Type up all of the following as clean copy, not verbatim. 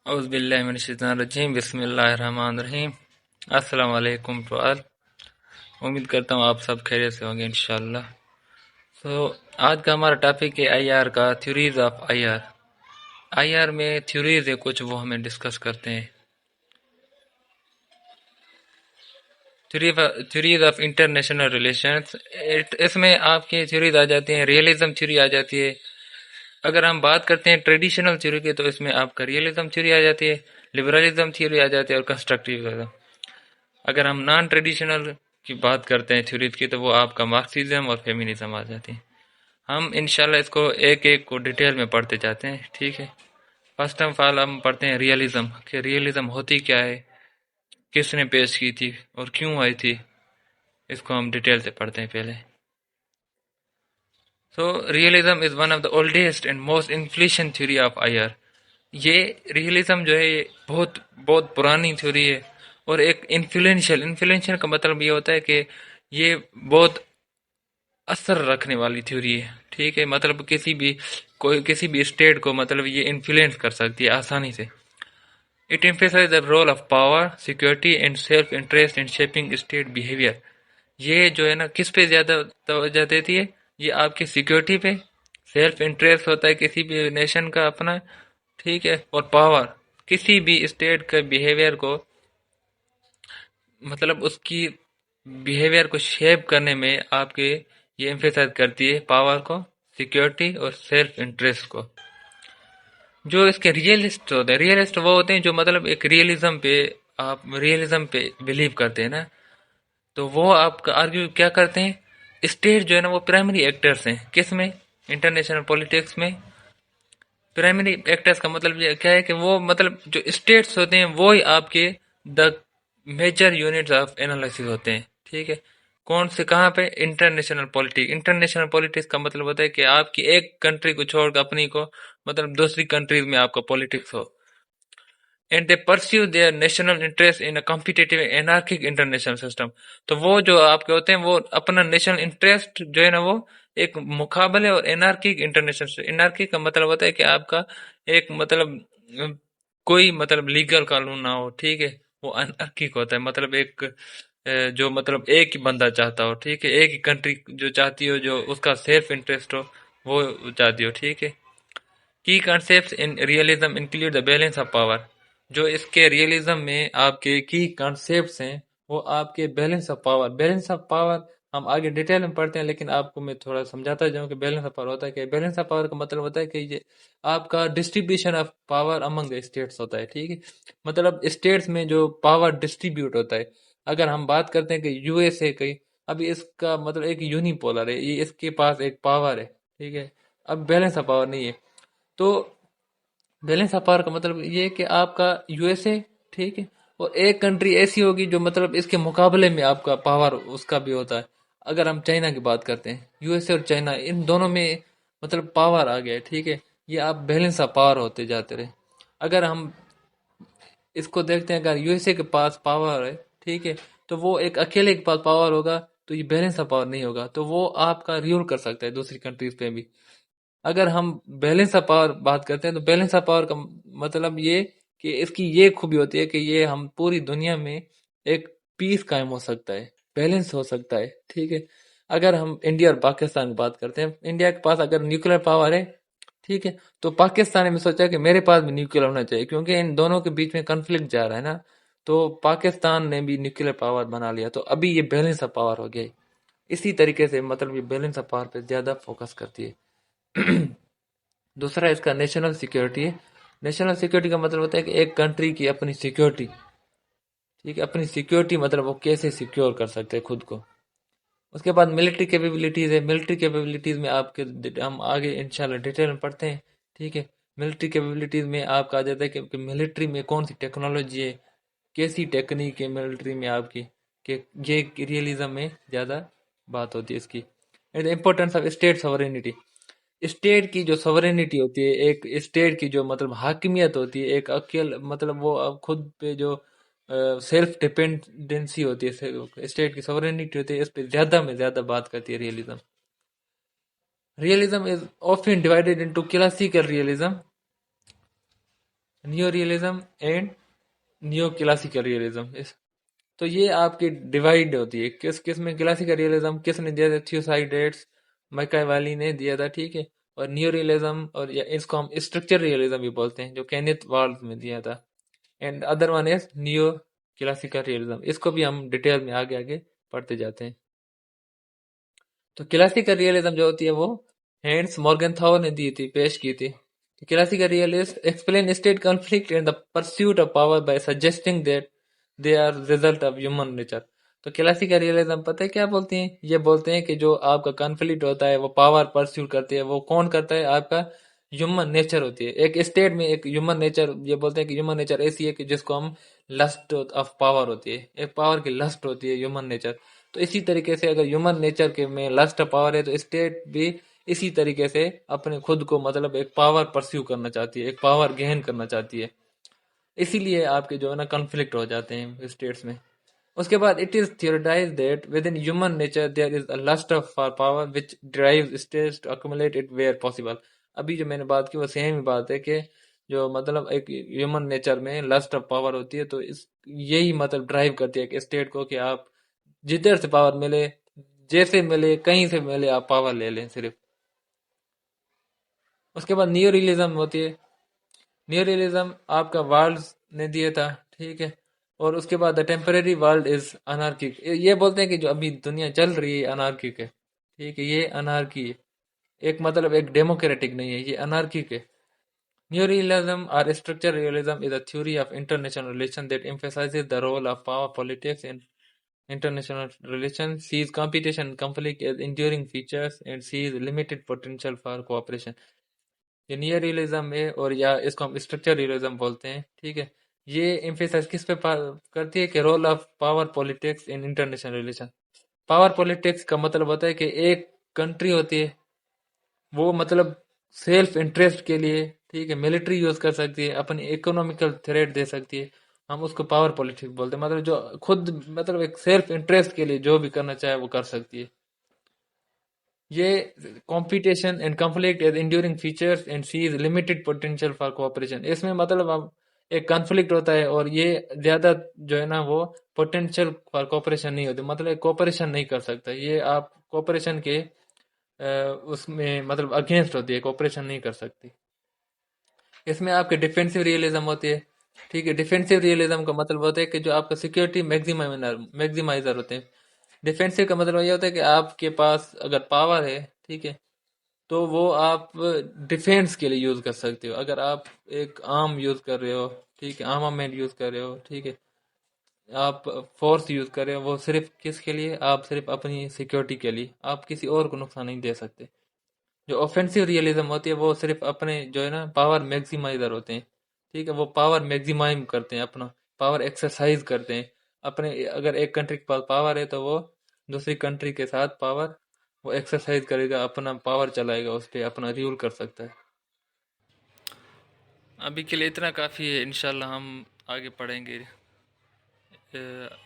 اعوذ باللہ من الشیطان الرجیم، بسم اللہ الرحمن الرحیم۔ السلام علیکم ٹو آل، امید کرتا ہوں آپ سب خیریت سے ہوں گے انشاءاللہ۔ آج کا ہمارا ٹاپک ہے آئی آر کا، theories of I R. I R میں تھیوریز ہے کچھ، وہ ہمیں ڈسکس کرتے ہیں۔ تھیوریز آف انٹرنیشنل ریلیشنز، اس میں آپ کی تھیوریز آ جاتی ہیں، ریئلزم تھیوری آ جاتی ہے۔ اگر ہم بات کرتے ہیں ٹریڈیشنل تھیوری کی تو اس میں آپ کا ریئلزم تھیوری آ جاتی ہے، لبرلزم تھیوری آ جاتی ہے اور کنسٹرکٹیوزم۔ اگر ہم نان ٹریڈیشنل کی بات کرتے ہیں تھیوریز کی تو وہ آپ کا مارکسزم اور فیمنزم آ جاتی ہیں۔ ہم انشاءاللہ اس کو ایک ایک کو ڈیٹیل میں پڑھتے جاتے ہیں، ٹھیک ہے۔ فرسٹ آف آل ہم پڑھتے ہیں ریئلزم، کہ ریئلزم ہوتی کیا ہے، کس نے پیش کی تھی اور کیوں آئی تھی، اس کو ہم ڈیٹیل سے پڑھتے ہیں پہلے۔ Realism is one of the oldest and most influential theory of I R. یہ ریئلزم جو ہے یہ بہت بہت پرانی تھیوری ہے اور ایک انفلوئنشل کا مطلب یہ ہوتا ہے کہ یہ بہت اثر رکھنے والی تھیوری ہے، ٹھیک ہے۔ مطلب کسی بھی اسٹیٹ کو مطلب یہ انفلوئنس کر سکتی ہے آسانی سے۔ It emphasizes the role of power, security and self-interest in shaping state behavior۔ یہ جو ہے نا کس پہ زیادہ توجہ دیتی ہے، یہ آپ کی سیکیورٹی پہ، سیلف انٹرسٹ ہوتا ہے کسی بھی نیشن کا اپنا، ٹھیک ہے، اور پاور، کسی بھی اسٹیٹ کے بیہیویئر کو، مطلب اس کی بیہیویئر کو شیپ کرنے میں آپ کے یہ ایمفیسائز کرتی ہے پاور کو، سیکیورٹی اور سیلف انٹرسٹ کو۔ جو اس کے ریئلسٹ ہوتے ہیں، ریئلسٹ وہ ہوتے ہیں جو مطلب ایک ریئلزم پہ بلیو کرتے ہیں نا، تو وہ آپ کا آرگیو کیا کرتے ہیں، اسٹیٹ جو ہے نا وہ پرائمری ایکٹرز ہیں، کس میں، انٹرنیشنل پولیٹکس میں۔ پرائمری ایکٹرز کا مطلب یہ کیا ہے کہ وہ مطلب جو اسٹیٹس ہوتے ہیں وہی آپ کے the major units of analysis ہوتے ہیں، ٹھیک ہے۔ کون سے کہاں پہ، انٹرنیشنل پولیٹکس کا مطلب ہوتا ہے کہ آپ کی ایک کنٹری کو چھوڑ کر اپنی کو مطلب دوسری کنٹریز میں آپ کا پولیٹکس ہو۔ And they perceive their national interest in a competitive anarchic international system. تو وہ جو آپ کے ہوتے ہیں وہ اپنا نیشنل انٹرسٹ جو ہے نا وہ ایک مقابلے اور انارکک انٹرنیشنل، انارکک کا مطلب ہوتا ہے کہ آپ کا ایک مطلب کوئی مطلب لیگل قانون نہ ہو، ٹھیک ہے، وہ انارکک ہوتا ہے، مطلب ایک جو مطلب ایک ہی بندہ چاہتا ہو، ٹھیک ہے، ایک ہی کنٹری جو چاہتی ہو، جو اس کا سیلف انٹرسٹ ہو وہ چاہتی ہو، ٹھیک ہے۔ کی concepts in realism include the balance of power۔ جو اس کے ریئلزم میں آپ کے کی کانسیپٹس ہیں وہ آپ کے بیلنس آف پاور ہم آگے ڈیٹیل میں پڑھتے ہیں، لیکن آپ کو میں تھوڑا سمجھاتا جاؤں کہ بیلنس آف پاور ہوتا ہے کہ بیلنس آف پاور کا مطلب ہوتا ہے کہ یہ آپ کا distribution of power among states ہوتا ہے، ٹھیک ہے۔ مطلب اسٹیٹس میں جو پاور ڈسٹریبیوٹ ہوتا ہے، اگر ہم بات کرتے ہیں کہ یو ایس اے کی، ابھی اس کا مطلب ایک یونی پولر ہے، یہ اس کے پاس ایک پاور ہے، ٹھیک ہے، اب بیلنس آف پاور نہیں ہے۔ تو بیلنس آف پاور کا مطلب یہ ہے کہ آپ کا یو ایس اے، ٹھیک ہے، اور ایک کنٹری ایسی ہوگی جو مطلب اس کے مقابلے میں آپ کا پاور اس کا بھی ہوتا ہے۔ اگر ہم چائنا کی بات کرتے ہیں، یو ایس اے اور چائنا ان دونوں میں مطلب پاور آ گیا ہے، ٹھیک ہے، یہ آپ بیلنس آف پاور ہوتے جاتے رہے۔ اگر ہم اس کو دیکھتے ہیں، اگر یو ایس اے کے پاس پاور ہے، ٹھیک ہے، تو وہ ایک اکیلے کے پاس پاور ہوگا تو یہ بیلنس آف پاور نہیں ہوگا، تو وہ آپ کا ریول کر سکتا ہے دوسری کنٹریز پہ بھی۔ اگر ہم بیلنس آف پاور بات کرتے ہیں تو بیلنس آف پاور کا مطلب یہ کہ اس کی یہ خوبی ہوتی ہے کہ یہ ہم پوری دنیا میں ایک پیس قائم ہو سکتا ہے، بیلنس ہو سکتا ہے، ٹھیک ہے۔ اگر ہم انڈیا اور پاکستان کی بات کرتے ہیں، انڈیا کے پاس اگر نیوکلیر پاور ہے، ٹھیک ہے، تو پاکستان نے بھی سوچا کہ میرے پاس بھی نیوکلیر ہونا چاہیے، کیونکہ ان دونوں کے بیچ میں کنفلکٹ جا رہا ہے نا، تو پاکستان نے بھی نیوکلیر پاور بنا لیا، تو ابھی یہ بیلنس آف پاور ہو گیا ہے۔ اسی طریقے سے مطلب یہ بیلنس آف پاور پہ زیادہ فوکس کرتی ہے۔ دوسرا اس کا نیشنل سیکیورٹی ہے۔ نیشنل سیکیورٹی کا مطلب ہوتا ہے کہ ایک کنٹری کی اپنی سیکیورٹی، ٹھیک ہے، اپنی سیکیورٹی مطلب وہ کیسے سیکیور کر سکتے ہیں خود کو۔ اس کے بعد ملٹری کیپیبلٹیز ہے۔ ملٹری کیپیبلٹیز میں آپ کے ہم آگے انشاءاللہ ڈیٹیل میں پڑھتے ہیں، ٹھیک ہے۔ ملٹری کیپیبلٹیز میں آپ کا آ جاتا ہے کہ ملٹری میں کون سی ٹیکنالوجی ہے، کیسی ٹیکنیک ہے ملٹری میں آپ کی، کہ یہ ریئلزم میں زیادہ بات ہوتی ہے اس کی۔ Importance of state sovereignty, state کی جو سورینٹی ہوتی ہے، ایک اسٹیٹ کی جو مطلب حاکمیت ہوتی ہے، ایک مطلب وہ خود پہ جو سیلف ڈیپینڈنسی ہوتی ہے، اسٹیٹ کی سورینٹی ہوتی ہے، اس پہ زیادہ میں زیادہ بات کرتی ہے realism. Realism is often divided into classical realism new realism and new classical realism. تو یہ آپ کی ڈیوائڈ ہوتی ہے کس کس میں. کلاسیکل ریئلزم کس نے دیا تھا؟ تھیوسائیڈیٹس میکائیوالی نے دیا تھا، ٹھیک ہے. اور نیو ریئلزم، اور یا اس کو ہم اسٹرکچر ریئلزم بھی بولتے ہیں، جو کینتھ والز میں دیا تھا. And other one is neo classical realism. اس کو بھی ہم ڈیٹیل میں آگے آگے پڑھتے جاتے ہیں. تو کلاسیکل ریئلزم جو ہوتی ہے وہ ہینس مورگن تھاور نے دی تھی، پیش کی تھی. Classical realist explain state conflict and the pursuit of power by suggesting that they are result of human nature. تو کلاسیکل ریئلزم پتہ ہے کیا بولتے ہیں؟ یہ بولتے ہیں کہ جو آپ کا کنفلکٹ ہوتا ہے، وہ پاور پرسیوٹ کرتی ہے، وہ کون کرتا ہے؟ آپ کا ہیومن نیچر ہوتی ہے. ایک اسٹیٹ میں ایک ہیومن نیچر، یہ بولتے ہیں کہ ہیومن نیچر ایسی ہے کہ جس کو ہم لسٹ آف پاور ہوتی ہے، ایک پاور کی لسٹ ہوتی ہے ہیومن نیچر. تو اسی طریقے سے اگر ہیومن نیچر کے میں لسٹ آف پاور ہے، تو اسٹیٹ بھی اسی طریقے سے اپنے خود کو مطلب ایک پاور پرسیو کرنا چاہتی ہے، ایک پاور گین کرنا چاہتی ہے. اسی لیے آپ کے جو ہے نا کنفلکٹ ہو جاتے ہیں اسٹیٹس میں. اس کے بعد it is theorized that within human nature there is a lust for power which drives states to accumulate it where possible. ابھی جو میں نے بات کی وہ سیم ہی بات ہے کہ جو مطلب ایک ہیومن نیچر میں لسٹ آف پاور ہوتی ہے، تو یہی مطلب ڈرائیو کرتی ہے کہ اسٹیٹ کو کہ آپ جدھر سے پاور ملے، جیسے ملے، کہیں سے ملے، آپ پاور لے لیں صرف. اس کے بعد نیو ریئلزم ہوتی ہے. نیو ریئلزم آپ کا ورلڈ نے دیا تھا، ٹھیک ہے. اور اس کے بعد دا ٹیمپرری ورلڈ از انارکک. یہ بولتے ہیں کہ جو ابھی دنیا چل رہی ہے انارکک ہے، ٹھیک ہے. یہ انارکی ہے، ایک مطلب ایک ڈیموکریٹک نہیں ہے، یہ انارکک ہے. نیو ریئلزم اور structure realism is a theory of international relations that emphasizes the role of power politics in international relations, sees competition and conflict as enduring features, and sees limited potential for cooperation. یہ new realism ہے، اور یا اس کو ہم structure realism بولتے ہیں، ٹھیک ہے. یہ ایمفیسائز کس پہ کرتی ہے کہ role of power politics in international relation. Power politics کا مطلب ہوتا ہے کہ ایک کنٹری ہوتی ہے، وہ مطلب سیلف انٹرسٹ کے لیے، ٹھیک ہے، ملٹری یوز کر سکتی ہے، اپنی اکنومیکل تھریٹ دے سکتی ہے. ہم اس کو پاور پولیٹکس بولتے ہیں. مطلب جو خود مطلب ایک سیلف انٹرسٹ کے لیے جو بھی کرنا چاہے وہ کر سکتی ہے. یہ competition and conflict as enduring features and sees limited potential for cooperation. اس میں مطلب اب ایک کنفلکٹ ہوتا ہے، اور یہ زیادہ جو ہے نا وہ پوٹینشیل فار کوآپریشن نہیں ہوتی، مطلب کوآپریشن نہیں کر سکتا. یہ آپ کوآپریشن کے اس میں مطلب اگینسٹ ہوتی ہے، کوآپریشن نہیں کر سکتی. اس میں آپ کے ڈیفینسو ریئلزم ہوتی ہے، ٹھیک ہے. ڈیفینسو ریئلزم کا مطلب ہوتا ہے کہ جو آپ کا سیکیورٹی میگزیمائزر ہوتے ہیں. ڈیفینسو کا مطلب یہ ہوتا ہے کہ آپ کے پاس اگر پاور ہے، ٹھیک ہے، تو وہ آپ ڈیفینس کے لیے یوز کر سکتے ہو. اگر آپ ایک آرم یوز کر رہے ہو، ٹھیک ہے، آرمامنٹ یوز کر رہے ہو، ٹھیک ہے، آپ فورس یوز کر رہے ہو، وہ صرف کس کے لیے؟ آپ صرف اپنی سیکیورٹی کے لیے. آپ کسی اور کو نقصان نہیں دے سکتے. جو آفینسو ریئلزم ہوتی ہے وہ صرف اپنے جو ہے نا پاور میگزیمائزر ہوتے ہیں، ٹھیک ہے. وہ پاور میگزیمائم کرتے ہیں، اپنا پاور ایکسرسائز کرتے ہیں. اپنے اگر ایک کنٹری کے پاس پاور ہے تو وہ دوسری کنٹری کے ساتھ پاور وہ ایکسرسائز کرے گا، اپنا پاور چلائے گا، اس پہ اپنا ریول کر سکتا ہے. ابھی کے لیے اتنا کافی ہے، انشاءاللہ ہم آگے پڑھیں گے.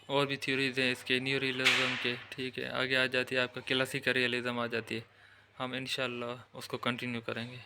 اور بھی تھیوریز ہیں اس کے نیو ریئلزم کے، ٹھیک ہے. آگے آ جاتی ہے آپ کا کلاسیکل ریئلزم آ جاتی ہے. ہم انشاءاللہ اس کو کنٹینیو کریں گے.